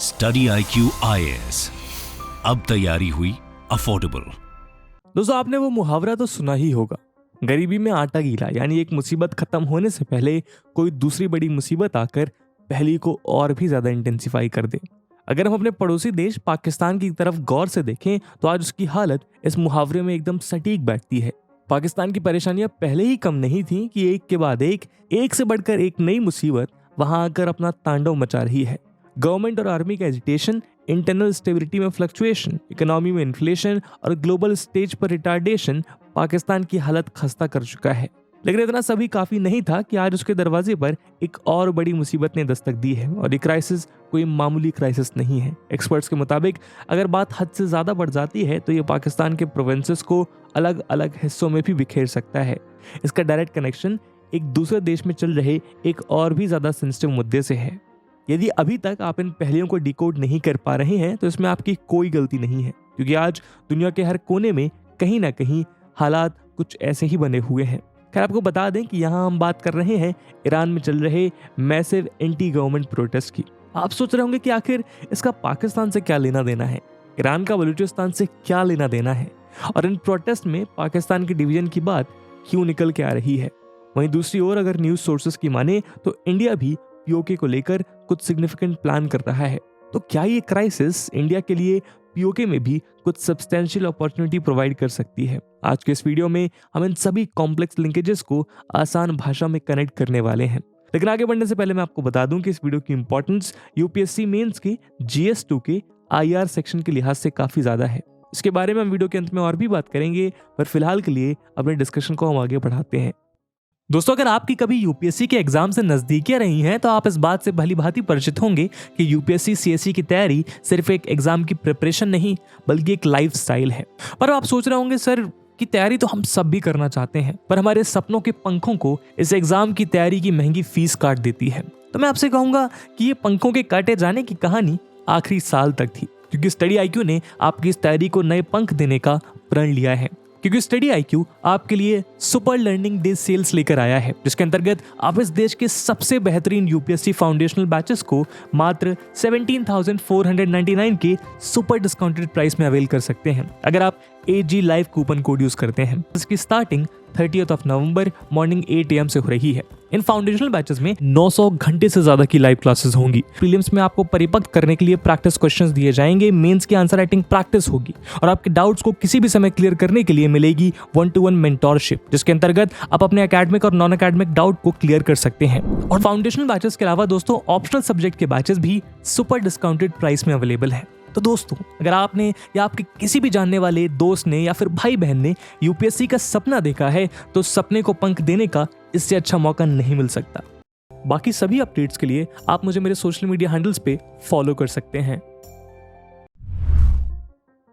Study IQ IAS, अब तैयारी हुई अफोर्डेबल। दोस्तों, आपने वो मुहावरा तो सुना ही होगा, गरीबी में आटा गीला। यानी एक मुसीबत खत्म होने से पहले कोई दूसरी बड़ी मुसीबत आकर पहली को और भी ज्यादा इंटेंसिफाई कर दे। अगर हम अपने पड़ोसी देश पाकिस्तान की तरफ गौर से देखें तो आज उसकी हालत इस मुहावरे में एकदम सटीक बैठती है। पाकिस्तान की परेशानियां पहले ही कम नहीं थी कि एक के बाद एक से बढ़कर एक नई मुसीबत वहां आकर अपना तांडव मचा रही है। गवर्नमेंट और आर्मी का एजिटेशन, इंटरनल स्टेबिलिटी में फ्लक्चुएशन, इकोनॉमी में इन्फ्लेशन और ग्लोबल स्टेज पर रिटार्डेशन पाकिस्तान की हालत खस्ता कर चुका है। लेकिन इतना सभी काफी नहीं था कि आज उसके दरवाजे पर एक और बड़ी मुसीबत ने दस्तक दी है। और ये क्राइसिस कोई मामूली क्राइसिस नहीं है। एक्सपर्ट्स के मुताबिक अगर बात हद से ज्यादा बढ़ जाती है तो ये पाकिस्तान के प्रोविंसेस को अलग अलग हिस्सों में भी बिखेर सकता है। इसका डायरेक्ट कनेक्शन एक दूसरे देश में चल रहे एक और भी ज्यादा सेंसिटिव मुद्दे से है। यदि अभी तक आप इन पहलियों को डिकोड नहीं कर पा रहे हैं तो इसमें आपकी कोई गलती नहीं है, क्योंकि आज दुनिया के हर कोने में कहीं ना कहीं हालात कुछ ऐसे ही बने हुए हैं। खैर, आपको बता दें कि यहाँ हम बात कर रहे हैं ईरान में चल रहे मैसिव एंटी गवर्नमेंट प्रोटेस्ट की। आप सोच रहे होंगे कि आखिर इसका पाकिस्तान से क्या लेना देना है, ईरान का बलूचिस्तान से क्या लेना देना है, और इन प्रोटेस्ट में पाकिस्तान के डिवीजन की बात क्यों निकल के आ रही है। वहीं दूसरी ओर अगर न्यूज सोर्सेस की माने तो इंडिया भी पीओके को लेकर कुछ सिग्निफिकेंट प्लान कर रहा है। तो क्या ये क्राइसिस इंडिया के लिए पीओके में भी कुछ सब्सटेंशियल अपॉर्चुनिटी प्रोवाइड कर सकती है? आज के इस वीडियो में हम इन सभी कॉम्प्लेक्स लिंकेजेस को आसान भाषा में कनेक्ट करने वाले हैं। लेकिन आगे बढ़ने से पहले मैं आपको बता दूं कि इस वीडियो की इंपॉर्टेंस यूपीएससी मेंस के GS2 के IR सेक्शन के लिहाज से काफी ज्यादा है। इसके बारे में हम वीडियो के अंत में और भी बात करेंगे, पर फिलहाल के लिए अपने डिस्कशन को हम आगे बढ़ाते हैं। दोस्तों, अगर आपकी कभी यूपीएससी के एग्जाम से नजदीकियां रही हैं तो आप इस बात से भली भांति परिचित होंगे कि यूपीएससी CSE की तैयारी सिर्फ एक एग्जाम की प्रिपरेशन नहीं बल्कि एक लाइफस्टाइल है। पर आप सोच रहे होंगे, सर की तैयारी तो हम सब भी करना चाहते हैं, पर हमारे सपनों के पंखों को इस एग्जाम की तैयारी की महंगी फीस काट देती है। तो मैं आपसे कहूंगा कि ये पंखों के काटे जाने की कहानी आखिरी साल तक थी, क्योंकि स्टडी IQ ने आपकी इस तैयारी को नए पंख देने का प्रण लिया है। क्योंकि स्टडी IQ आपके लिए सुपर लर्निंग डे सेल्स लेकर आया है, जिसके अंतर्गत आप इस देश के सबसे बेहतरीन यूपीएससी फाउंडेशनल बैचेस को मात्र 17,499 के सुपर डिस्काउंटेड प्राइस में अवेल कर सकते हैं अगर आप AG live coupon code use करते हैं। इसकी स्टार्टिंग 30 नवंबर मॉर्निंग 8 AM से हो रही है। इन फाउंडेशनल बैचेस में 900 घंटे से ज्यादा की लाइव क्लासेस होंगी। प्रीलिम्स में आपको परिपक्व करने के लिए प्रैक्टिस क्वेश्चंस दिए जाएंगे, मेंस की आंसर राइटिंग प्रैक्टिस होगी और आपके डाउट्स को किसी भी समय क्लियर करने के लिए मिलेगी 1-to-1 मेंटोरशिप, जिसके अंतर्गत आप अपने एकेडमिक और नॉन एकेडमिक डाउट को क्लियर कर सकते हैं। और फाउंडेशनल बैचेस के अलावा दोस्तों, ऑप्शनल सब्जेक्ट के बैचेस भी सुपर डिस्काउंटेड प्राइस में अवेलेबल है। तो दोस्तों, अगर आपने या आपके किसी भी जानने वाले दोस्त ने या फिर भाई बहन ने यूपीएससी का सपना देखा है तो सपने को पंख देने का इससे अच्छा मौका नहीं मिल सकता। बाकी सभी अपडेट्स के लिए आप मुझे मेरे सोशल मीडिया हैंडल्स पे फॉलो कर सकते हैं।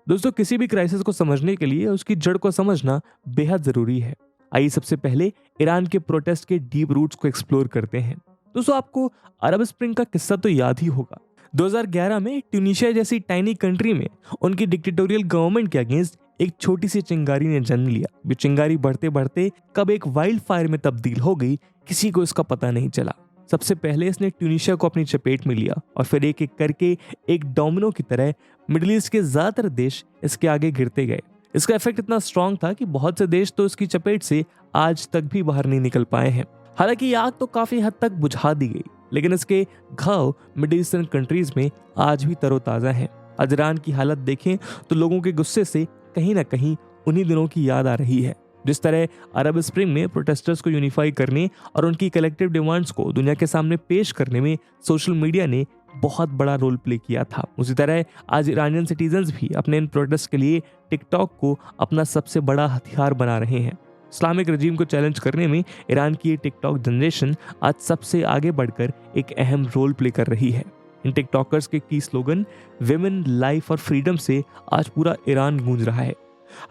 दोस्तों, किसी भी क्राइसिस को समझने के लिए उसकी जड़ को समझना बेहद जरूरी है। आइए सबसे पहले ईरान के प्रोटेस्ट के डीप रूट्स को एक्सप्लोर करते हैं। दोस्तों, आपको अरब स्प्रिंग का किस्सा तो याद ही होगा। 2011 में ट्यूनीशिया जैसी टाइनी कंट्री में उनकी डिक्टेटोरियल गवर्नमेंट के अगेंस्ट एक छोटी सी चिंगारी ने जन्म लिया। ये चिंगारी बढ़ते बढ़ते कब एक वाइल्ड फायर में तब्दील हो गई, किसी को इसका पता नहीं चला। सबसे पहले इसने ट्यूनीशिया को अपनी चपेट में लिया और फिर एक एक करके एक डोमिनो की तरह मिडिल ईस्ट के ज्यादातर देश इसके आगे गिरते गए। इसका इफेक्ट इतना स्ट्रांग था कि बहुत से देश तो इसकी चपेट से आज तक भी बाहर नहीं निकल पाए हैं। हालांकि ये आग तो काफी हद तक बुझा दी गई, लेकिन इसके घाव मिडिल ईस्टर्न कंट्रीज में आज भी तरोताजा हैं। आज ईरान की हालत देखें तो लोगों के गुस्से से कहीं ना कहीं उन्हीं दिनों की याद आ रही है। जिस तरह अरब स्प्रिंग में प्रोटेस्टर्स को यूनिफाई करने और उनकी कलेक्टिव डिमांड्स को दुनिया के सामने पेश करने में सोशल मीडिया ने बहुत बड़ा रोल प्ले किया था, उसी तरह आज ईरानियन सिटीजन्स भी अपने इन प्रोटेस्ट के लिए टिकटॉक को अपना सबसे बड़ा हथियार बना रहे हैं। इस्लामिक रजीम को चैलेंज करने में ईरान की ये टिकटॉक जनरेशन आज सबसे आगे बढ़कर एक अहम रोल प्ले कर रही है। इन टिकटॉकर्स के की स्लोगन विमेन, लाइफ और फ्रीडम से आज पूरा ईरान गूंज रहा है।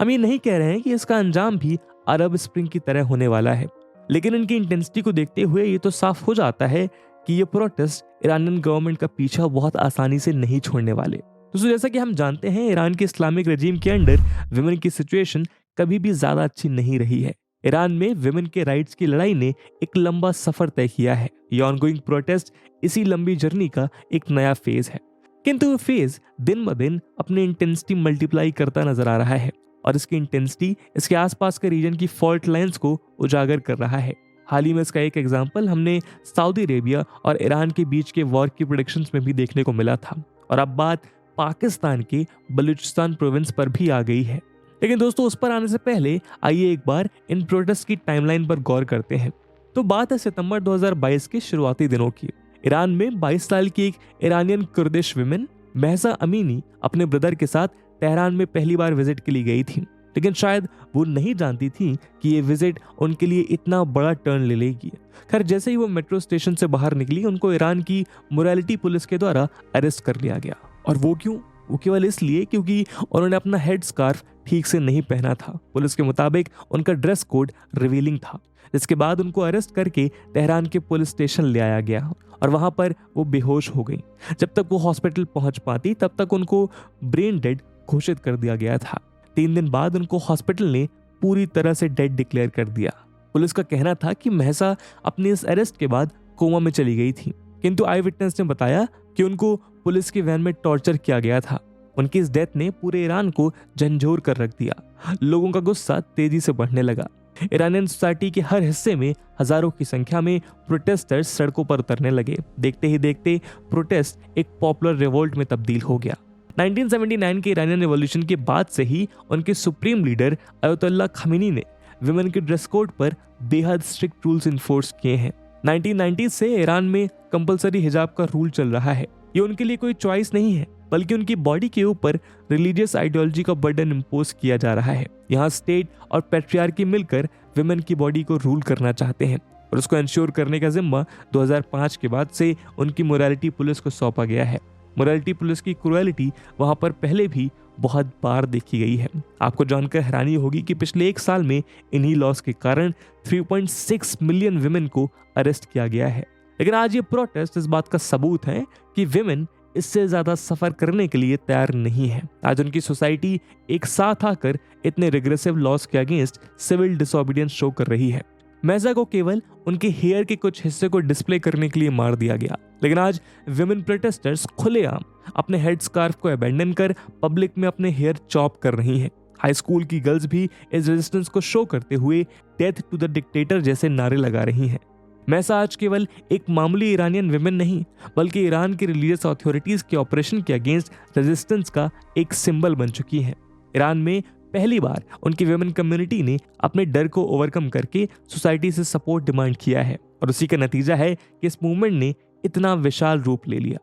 हम ये नहीं कह रहे हैं कि इसका अंजाम भी अरब स्प्रिंग की तरह होने वाला है, लेकिन इनकी इंटेंसिटी को देखते हुए ये तो साफ हो जाता है कि ये प्रोटेस्ट ईरानियन गवर्नमेंट का पीछा बहुत आसानी से नहीं छोड़ने वाले। दोस्तों, जैसा कि हम जानते हैं, ईरान के इस्लामिक रजीम के अंडर विमेन की सिचुएशन कभी भी ज्यादा अच्छी नहीं रही है। ईरान में विमेन के राइट्स की लड़ाई ने एक लंबा सफर तय किया है। ये ऑनगोइंग प्रोटेस्ट इसी लंबी जर्नी का एक नया फेज है। किंतु फेज दिन ब दिन अपनी इंटेंसिटी मल्टीप्लाई करता नजर आ रहा है और इसकी इंटेंसिटी इसके आसपास के रीजन की फॉल्ट लाइंस को उजागर कर रहा है। हाल ही में इसका एक एग्जाम्पल हमने सऊदी अरेबिया और ईरान के बीच के वॉर की प्रेडिक्शंस में भी देखने को मिला था। और अब बात पाकिस्तान के बलूचिस्तान प्रोविंस पर भी आ गई है। लेकिन दोस्तों, उस पर आने से पहले आइए एक बार इन प्रोटेस्ट की टाइमलाइन पर गौर करते हैं। तो बात है सितंबर 2022 के शुरुआती दिनों की। ईरान में 22 साल की एक Iranian Kurdish women Mahsa Amini अपने ब्रदर के साथ तेहरान में पहली बार विजिट के लिए गई थी। लेकिन शायद वो नहीं जानती थी कि ये विजिट उनके लिए इतना बड़ा टर्न ले लेगी। खैर, जैसे ही वो मेट्रो स्टेशन से बाहर निकली, उनको ईरान की मोरालिटी पुलिस के द्वारा अरेस्ट कर लिया गया। और वो क्यों? वो केवल इसलिए क्योंकि उन्होंने अपना हेड स्कार्फ ठीक से नहीं पहना था। पुलिस के मुताबिक उनका ड्रेस कोड रिवीलिंग था। जिसके बाद उनको अरेस्ट करके तेहरान के पुलिस स्टेशन ले आया गया और वहां पर वो बेहोश हो गई। जब तक वो हॉस्पिटल पहुंच पाती तब तक उनको ब्रेन डेड घोषित कर दिया गया था। 3 दिन बाद उनको हॉस्पिटल ने पूरी तरह से डेड डिक्लेयर कर दिया। पुलिस का कहना था कि महसा अपनी इस अरेस्ट के बाद कोमा में चली गई थी, किंतु आई विटनेस ने बताया कि उनको पुलिस की वैन में टॉर्चर किया गया था। उनकी इस डेथ ने पूरे ईरान को झंझोर कर रख दिया। लोगों का गुस्सा तेजी से बढ़ने लगा। ईरानियन सोसाइटी के हर हिस्से में हजारों की संख्या में प्रोटेस्टर्स सड़कों पर उतरने लगे। देखते ही देखते प्रोटेस्ट एक पॉपुलर रिवोल्ट में तब्दील हो गया। 1979 के ईरानियन रिवॉल्यूशन के बाद से ही उनके सुप्रीम लीडर अयतुल्ला खमीनी ने विमेन के ड्रेस कोड पर बेहद स्ट्रिक्ट रूल्स इन्फोर्स किए हैं। 1990 से ईरान में कंपलसरी हिजाब का रूल चल रहा है। ये उनके लिए कोई चॉइस नहीं है, बल्कि उनकी बॉडी के ऊपर रिलीजियस आइडियोलॉजी का बर्डन इम्पोज किया जा रहा है। यहाँ स्टेट और पैट्रियार्की मिलकर विमेन की बॉडी को रूल करना चाहते हैं और उसको इंश्योर करने का जिम्मा 2005 के बाद से उनकी मोरालिटी पुलिस को सौंपा गया है। मोरालिटी पुलिस की क्रूएलिटी वहां पर पहले भी बहुत बार देखी गई है। आपको जानकर हैरानी होगी कि पिछले 1 साल में इन्हीं लॉस के कारण 3.6 मिलियन विमेन को अरेस्ट किया गया है। लेकिन आज ये प्रोटेस्ट इस बात का सबूत है कि विमेन इससे ज्यादा सफर करने के लिए तैयार नहीं है। आज उनकी सोसाइटी एक साथ आकर इतने रिग्रेसिव लॉस के अगेंस्ट सिविल डिसोबीडियंस शो कर रही है। महसा को केवल उनके हेयर के कुछ हिस्से को डिस्प्ले करने के लिए मार दिया गया, लेकिन आज विमेन प्रोटेस्टर्स खुलेआम अपने हेड स्कार्फ को अबैंडन कर पब्लिक में अपने हेयर चॉप कर रही हैं। हाई स्कूल की गर्ल्स भी इस रेजिस्टेंस को शो करते हुए डेथ टू द डिक्टेटर जैसे नारे लगा रही हैं। महसा आज केवल एक मामूली ईरानियन विमेन नहीं, बल्कि ईरान की रिलीजियस अथॉरिटीज के ऑपरेशन के अगेंस्ट रेजिस्टेंस का एक सिंबल बन चुकी है। ईरान में पहली बार उनकी विमेन कम्युनिटी ने अपने डर को ओवरकम करके सोसाइटी से सपोर्ट डिमांड किया है और उसी का नतीजा है कि इस मूवमेंट ने इतना विशाल रूप ले लिया।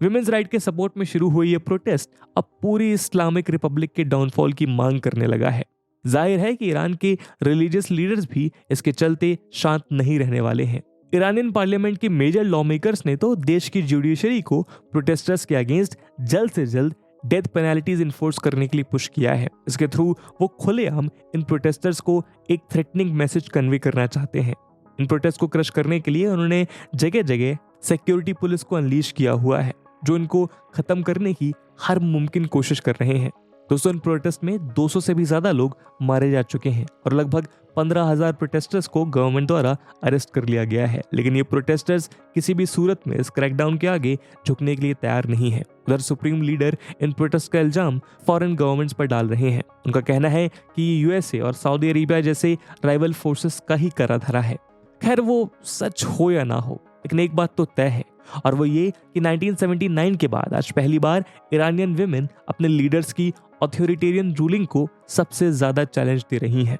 विमेन्स राइट के सपोर्ट में शुरू हुई ये प्रोटेस्ट अब पूरी इस्लामिक रिपब्लिक के डाउनफॉल की मांग करने लगा है। जाहिर है कि ईरान के रिलीजियस लीडर्स भी इसके चलते शांत नहीं रहने वाले हैं। ईरानियन पार्लियामेंट के मेजर लॉ मेकर्स ने तो देश की जुडिशरी को प्रोटेस्टर्स के अगेंस्ट जल्द से जल्द डेथ पेनल्टीज इन्फोर्स करने के लिए पुश किया है। इसके थ्रू वो खुलेआम इन प्रोटेस्टर्स को एक थ्रेटनिंग मैसेज कन्वे करना चाहते हैं। इन प्रोटेस्ट को क्रश करने के लिए उन्होंने जगह जगह सिक्योरिटी पुलिस को अनलीश किया हुआ है, जो इनको खत्म करने की हर मुमकिन कोशिश कर रहे हैं। दोस्तों, इन प्रोटेस्ट में 200 से भी ज्यादा लोग मारे जा चुके हैं और लगभग 15,000 प्रोटेस्टर्स को गवर्नमेंट द्वारा अरेस्ट कर लिया गया है। लेकिन ये प्रोटेस्टर्स किसी भी सूरत में इस क्रैकडाउन के आगे झुकने के लिए तैयार नहीं है। उधर सुप्रीम लीडर इन प्रोटेस्ट का इल्जाम फॉरेन गवर्नमेंट्स पर डाल रहे हैं। उनका कहना है कि ये यूएसए और सऊदी अरेबिया जैसे राइवल फोर्सेस का ही करा धरा है। खैर, वो सच हो या ना हो, लेकिन एक बात तो तय है, और वो ये कि 1979 के बाद आज पहली बार ईरानियन विमेन अपने लीडर्स की ऑथोरिटेरियन रूलिंग को सबसे ज्यादा चैलेंज दे रही हैं।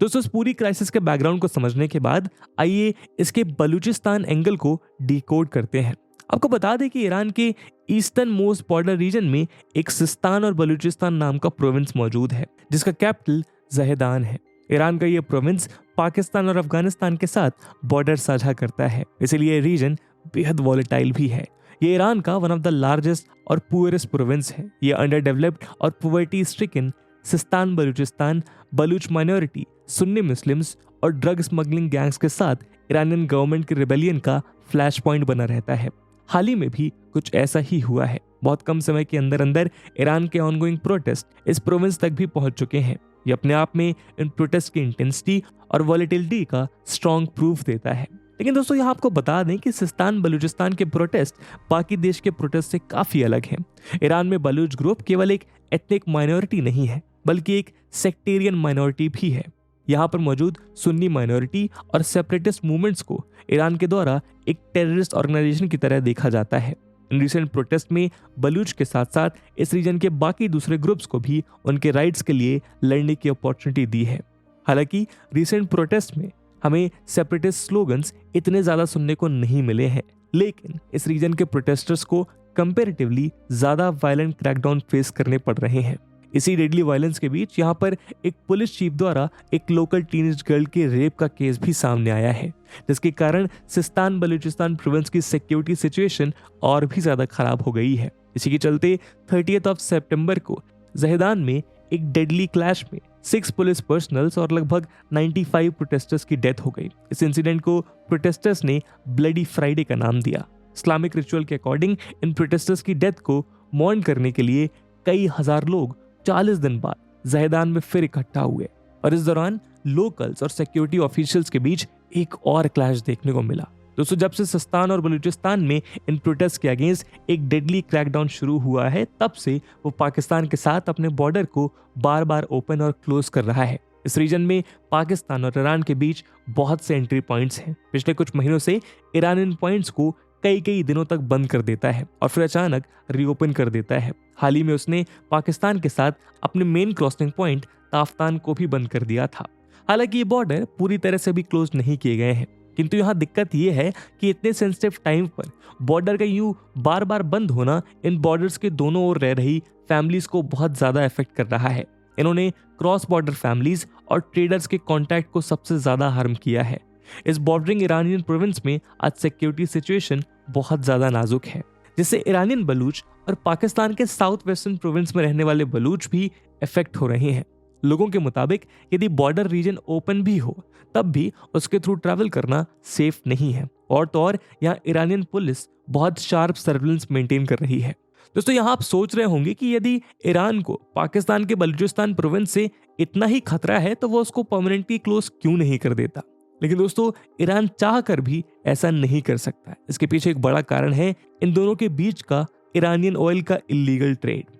दोस्तों, इस पूरी क्राइसिस के बैकग्राउंड को समझने के बाद आइए इसके बलूचिस्तान एंगल को डिकोड करते हैं। आपको बता दें कि ईरान के ईस्टर्न मोस्ट बॉर्डर रीजन में एक सिस्तान और बलूचिस्तान नाम का प्रोविंस मौजूद है, जिसका कैपिटल जहेदान है। ईरान का यह प्रोविंस पाकिस्तान और अफगानिस्तान के साथ बॉर्डर साझा करता है, इसलिए रीजन बेहद वॉलेटाइल भी है। ये ईरान का वन ऑफ द लार्जेस्ट और पुअरेस्ट प्रोविंस है। ये अंडर डेवलप्ड और poverty stricken Sistan Balochistan, Baloch minority, Sunni Muslims और ड्रग स्मगलिंग गैंग्स के साथ ईरानियन गवर्नमेंट के रिबेलियन का फ्लैश पॉइंट बना रहता है। हाल ही में भी कुछ ऐसा ही हुआ है। बहुत कम समय के अंदर अंदर ईरान के ऑनगोइंग प्रोटेस्ट इस प्रोविंस तक भी पहुंच चुके हैं। ये अपने आप में इन प्रोटेस्ट की इंटेंसिटी और वॉलेटिलिटी का स्ट्रॉन्ग प्रूफ देता है। लेकिन दोस्तों यहाँ आपको बता दें कि सिस्तान बलूचिस्तान के प्रोटेस्ट बाकी देश के प्रोटेस्ट से काफ़ी अलग हैं। ईरान में बलूच ग्रुप केवल एक एथनिक माइनॉरिटी नहीं है, बल्कि एक सेक्टेरियन माइनॉरिटी भी है। यहाँ पर मौजूद सुन्नी माइनॉरिटी और सेपरेटिस्ट मूवमेंट्स को ईरान के द्वारा एक टेररिस्ट ऑर्गेनाइजेशन की तरह देखा जाता है। इन रिसेंट प्रोटेस्ट में बलूच के साथ साथ इस रीजन के बाकी दूसरे ग्रुप्स को भी उनके राइट्स के लिए लड़ने की अपॉर्चुनिटी दी है। हालांकि रिसेंट प्रोटेस्ट में हमें सेपरेटिस्ट स्लोगन्स इतने ज़्यादा सुनने को नहीं मिले हैं, लेकिन इस रीजन के प्रोटेस्टर्स को कंपैरेटिवली ज़्यादा वायलेंट क्रैकडाउन फेस करने पड़ रहे हैं। इसी डेडली वायलेंस के बीच यहाँ पर एक पुलिस चीफ द्वारा एक लोकल टीनेज गर्ल के रेप का केस भी सामने आया है, जिसके कारण सिस्तान बलूचिस्तान प्रोविंस की सिक्योरिटी सिचुएशन और भी ज़्यादा खराब हो गई है। इसी के चलते 30 सितंबर को जहेदान में एक डेडली क्लैश में 6 पुलिस पर्सनल्स और लगभग 95 प्रोटेस्टर्स की डेथ हो गई। इस इंसिडेंट को प्रोटेस्टर्स ने ब्लडी फ्राइडे का नाम दिया। इस्लामिक रिचुअल के अकॉर्डिंग इन प्रोटेस्टर्स की डेथ को मॉर्न करने के लिए कई हजार लोग 40 दिन बाद जहेदान में फिर इकट्ठा हुए और इस दौरान लोकल्स और सिक्योरिटी ऑफिशियल्स के बीच एक और क्लैश देखने को मिला। दोस्तों, जब से सिस्तान और बलूचिस्तान में इन प्रोटेस्ट के अगेंस्ट एक डेडली क्रैकडाउन शुरू हुआ है, तब से वो पाकिस्तान के साथ अपने बॉर्डर को बार बार ओपन और क्लोज कर रहा है। इस रीजन में पाकिस्तान और ईरान के बीच बहुत से एंट्री पॉइंट्स हैं। पिछले कुछ महीनों से ईरान इन पॉइंट्स को कई दिनों तक बंद कर देता है और फिर अचानक रीओपन कर देता है। हाल ही में उसने पाकिस्तान के साथ अपने मेन क्रॉसिंग पॉइंट ताफ्तान को भी बंद कर दिया था। हालांकि ये बॉर्डर पूरी तरह से भी क्लोज नहीं किए गए हैं, किंतु यहाँ दिक्कत ये है कि इतने सेंसिटिव टाइम पर बॉर्डर का यूं बार बार बंद होना इन बॉर्डर्स के दोनों ओर रह रही फैमिलीज को बहुत ज्यादा इफेक्ट कर रहा है। इन्होंने क्रॉस बॉर्डर फैमिलीज और ट्रेडर्स के कॉन्टैक्ट को सबसे ज्यादा हार्म किया है। इस बॉर्डरिंग ईरानियन प्रोविंस में आज सिक्योरिटी सिचुएशन बहुत ज्यादा नाजुक है, जिससे ईरानियन बलूच और पाकिस्तान के साउथ वेस्टर्न प्रोविंस में रहने वाले बलूच भी इफेक्ट हो रहे हैं। लोगों के मुताबिक यदि बॉर्डर रीजन ओपन भी हो तब भी उसके थ्रू ट्रैवल करना सेफ नहीं है और तो और यहाँ ईरानियन पुलिस बहुत शार्प सर्विलेंस मेंटेन कर रही है। दोस्तों, यहाँ आप सोच रहे होंगे कि यदि ईरान को पाकिस्तान के बलूचिस्तान प्रोविंस से इतना ही खतरा है तो वो उसको परमानेंटली क्लोज क्यों नहीं कर देता। लेकिन दोस्तों, ईरान चाह कर भी ऐसा नहीं कर सकता। इसके पीछे एक बड़ा कारण है इन दोनों के बीच का ईरानियन ऑयल का इलीगल ट्रेड।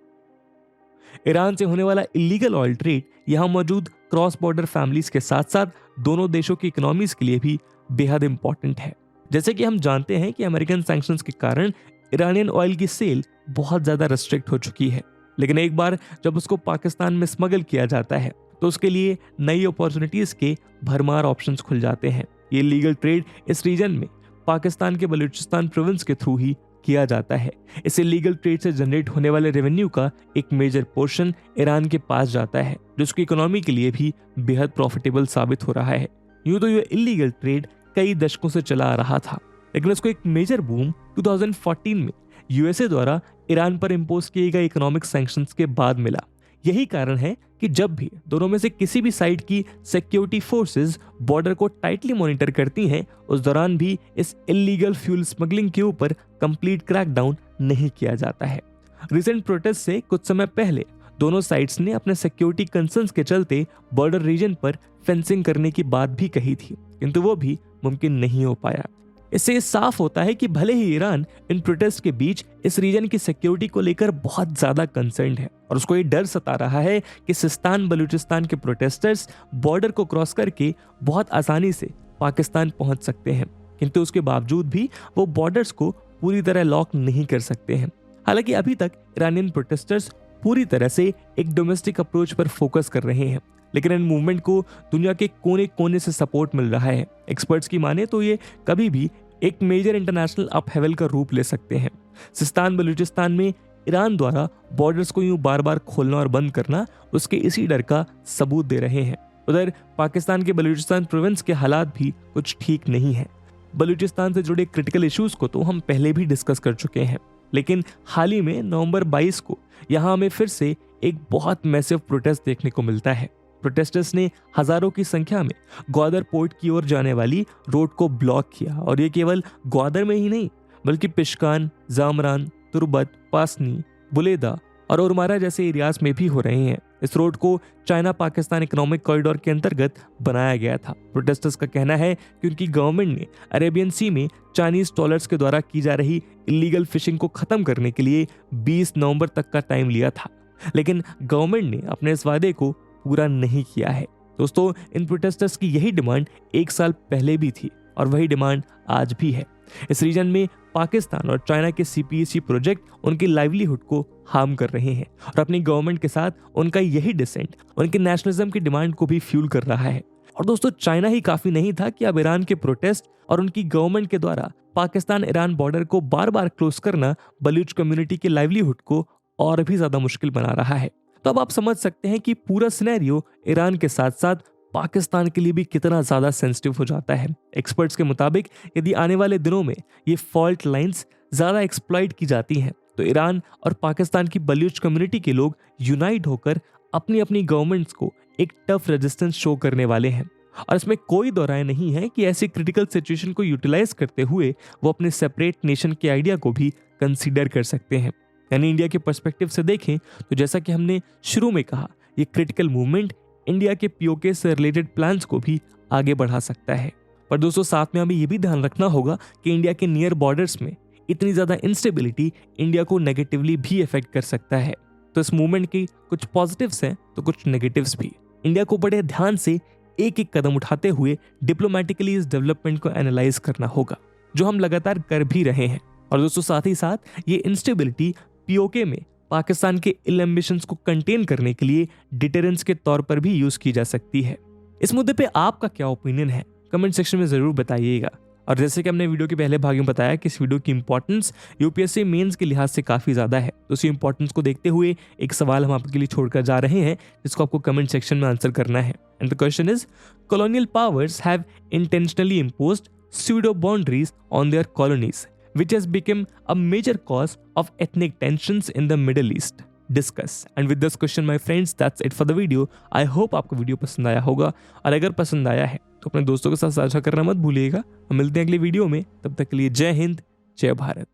ईरान से होने वाला इलीगल ऑयल ट्रेड यहाँ मौजूद क्रॉस बॉर्डर फैमिलीज के साथ साथ दोनों देशों की इकोनॉमीज के लिए भी बेहद इंपॉर्टेंट है। जैसे कि हम जानते हैं कि अमेरिकन सैंक्शंस के कारण ईरानियन ऑयल की सेल बहुत ज्यादा रेस्ट्रिक्ट हो चुकी है, लेकिन एक बार जब उसको पाकिस्तान में स्मगल किया जाता है तो उसके लिए नई अपॉर्चुनिटीज के भरमार ऑप्शंस खुल जाते हैं। ये लीगल ट्रेड इस रीजन में पाकिस्तान के बलूचिस्तान प्रोविंस के थ्रू ही किया जाता है। इसे लीगल ट्रेड से जनरेट होने वाले रेवेन्यू का एक मेजर पोर्शन ईरान के पास जाता है, जो उसकी इकोनॉमी के लिए भी बेहद प्रॉफिटेबल साबित हो रहा है। यूं तो ये इलीगल ट्रेड कई दशकों से चला आ रहा था, लेकिन उसको एक मेजर बूम 2014 में यूएसए द्वारा ईरान पर इम्पोज किए गए इकोनॉमिक सैंक्शंस के बाद मिला। यही कारण है कि जब भी दोनों में से किसी भी साइड की सिक्योरिटी फोर्सेस बॉर्डर को टाइटली मॉनिटर करती हैं, उस दौरान भी इस इलीगल फ्यूल स्मगलिंग के ऊपर कंप्लीट क्रैकडाउन नहीं किया जाता है। रिसेंट प्रोटेस्ट से कुछ समय पहले दोनों साइड्स ने अपने सिक्योरिटी कंसर्न्स के चलते बॉर्डर रीजन पर फेंसिंग करने की बात भी कही थी, किंतु वो भी मुमकिन नहीं हो पाया। इससे साफ होता है कि भले ही ईरान इन प्रोटेस्ट के बीच इस रीजन की सिक्योरिटी को लेकर बहुत ज्यादा कंसर्न्ड है और उसको ये डर सता रहा है कि सिस्तान बलूचिस्तान के प्रोटेस्टर्स बॉर्डर को क्रॉस करके बहुत आसानी से पाकिस्तान पहुंच सकते हैं, किंतु उसके बावजूद भी वो बॉर्डर्स को पूरी तरह लॉक नहीं कर सकते हैं। हालांकि अभी तक ईरानियन प्रोटेस्टर्स पूरी तरह से एक डोमेस्टिक अप्रोच पर फोकस कर रहे हैं, लेकिन इन मूवमेंट को दुनिया के कोने कोने से सपोर्ट मिल रहा है। एक्सपर्ट्स की माने तो ये कभी भी एक मेजर इंटरनेशनल अपहेवल का रूप ले सकते हैं। सिस्तान बलूचिस्तान में ईरान द्वारा बॉर्डर्स को यूं बार बार खोलना और बंद करना उसके इसी डर का सबूत दे रहे हैं। उधर पाकिस्तान के बलूचिस्तान प्रोविंस के हालात भी कुछ ठीक नहीं है। बलूचिस्तान से जुड़े क्रिटिकल इश्यूज को तो हम पहले भी डिस्कस कर चुके हैं, लेकिन हाल ही में नवंबर 22 को यहाँ हमें फिर से एक बहुत मैसिव प्रोटेस्ट देखने को मिलता है। प्रोटेस्टर्स ने हजारों की संख्या में ग्वादर पोर्ट की ओर जाने वाली रोड को ब्लॉक किया और ये केवल ग्वादर में ही नहीं बल्कि पिशकान, जामरान, तुर्बत, पासनी, बुलेदा और उर्मारा जैसे एरियाज में भी हो रहे हैं। इस रोड को चाइना पाकिस्तान इकोनॉमिक कॉरिडोर के अंतर्गत बनाया गया था। प्रोटेस्टर्स का कहना है कि उनकी गवर्नमेंट ने अरेबियन सी में चाइनीज ट्रॉलर्स के द्वारा की जा रही इलीगल फिशिंग को खत्म करने के लिए 20 नवंबर तक का टाइम लिया था, लेकिन गवर्नमेंट ने अपने इस वादे को पूरा नहीं किया है। दोस्तों, इन प्रोटेस्टर्स की यही डिमांड 1 साल पहले भी थी और वही डिमांड आज भी है। इस रीजन में पाकिस्तान और चाइना के CPEC प्रोजेक्ट उनकी लाइवलीहुड को हार्म कर रहे हैं और अपनी गवर्नमेंट के साथ उनका यही डिसेंट उनके नेशनलिज्म की डिमांड को भी फ्यूल कर रहा है। और दोस्तों, चाइना ही काफी नहीं था कि अब ईरान के प्रोटेस्ट और उनकी गवर्नमेंट के द्वारा पाकिस्तान ईरान बॉर्डर को बार बार क्लोज करना बलूच कम्युनिटी की लाइवलीहुड को और भी ज्यादा मुश्किल बना रहा है। तो अब आप समझ सकते हैं कि पूरा सिनेरियो ईरान के साथ साथ पाकिस्तान के लिए भी कितना ज्यादा सेंसिटिव हो जाता है। एक्सपर्ट्स के मुताबिक यदि आने वाले दिनों में ये फॉल्ट लाइंस ज्यादा एक्सप्लॉइट की जाती हैं तो ईरान और पाकिस्तान की बलूच कम्युनिटी के लोग यूनाइट होकर अपनी अपनी गवर्नमेंट्स को एक टफ रेजिस्टेंस शो करने वाले हैं। और इसमें कोई दो राय नहीं है कि ऐसी क्रिटिकल सिचुएशन को यूटिलाइज करते हुए वो अपने सेपरेट नेशन के आइडिया को भी कंसीडर कर सकते हैं। यानी इंडिया के पर्सपेक्टिव से देखें तो जैसा कि हमने शुरू में कहा, ये क्रिटिकल मूवमेंट इंडिया के POK से रिलेटेड प्लान्स को भी आगे बढ़ा सकता है। पर दोस्तों, साथ में हमें यह भी ध्यान रखना होगा कि इंडिया के नियर बॉर्डर्स में इतनी ज्यादा इंस्टेबिलिटी इंडिया को नेगेटिवली भी इफेक्ट कर सकता है। तो इस मूवमेंट की कुछ पॉजिटिव्स हैं तो कुछ नेगेटिव्स भी। इंडिया को बड़े ध्यान से एक एक कदम उठाते हुए डिप्लोमेटिकली इस डेवलपमेंट को एनालाइज करना होगा, जो हम लगातार कर भी रहे हैं। और दोस्तों, साथ ही साथ ये इंस्टेबिलिटी POK में पाकिस्तान के इल एम्बिशंस को कंटेन करने के लिए डिटरेंस के तौर पर भी यूज की जा सकती है। इस मुद्दे पे आपका क्या ओपिनियन है, कमेंट सेक्शन में जरूर बताइएगा। और जैसे कि हमने वीडियो के पहले भाग में बताया कि इस वीडियो की इंपॉर्टेंस UPSC मेंस के लिहाज से काफी ज्यादा है, तो उसी इंपॉर्टेंस को देखते हुए एक सवाल हम आपके लिए छोड़कर जा रहे हैं जिसको आपको कमेंट सेक्शन में आंसर करना है। And the question is, colonial powers have intentionally imposed pseudo boundaries on their colonies, which has become a major cause of ethnic tensions in the Middle East. Discuss. And with this question, my friends, that's it for the video. I hope आपको video पसंद आया होगा, और अगर पसंद आया है तो अपने दोस्तों के साथ साझा करना मत भूलिएगा। हम मिलते हैं अगली वीडियो में, तब तक के लिए जय हिंद, जय भारत।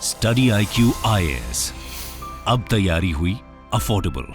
Study IQ IAS, अब तैयारी हुई अफोर्डेबल।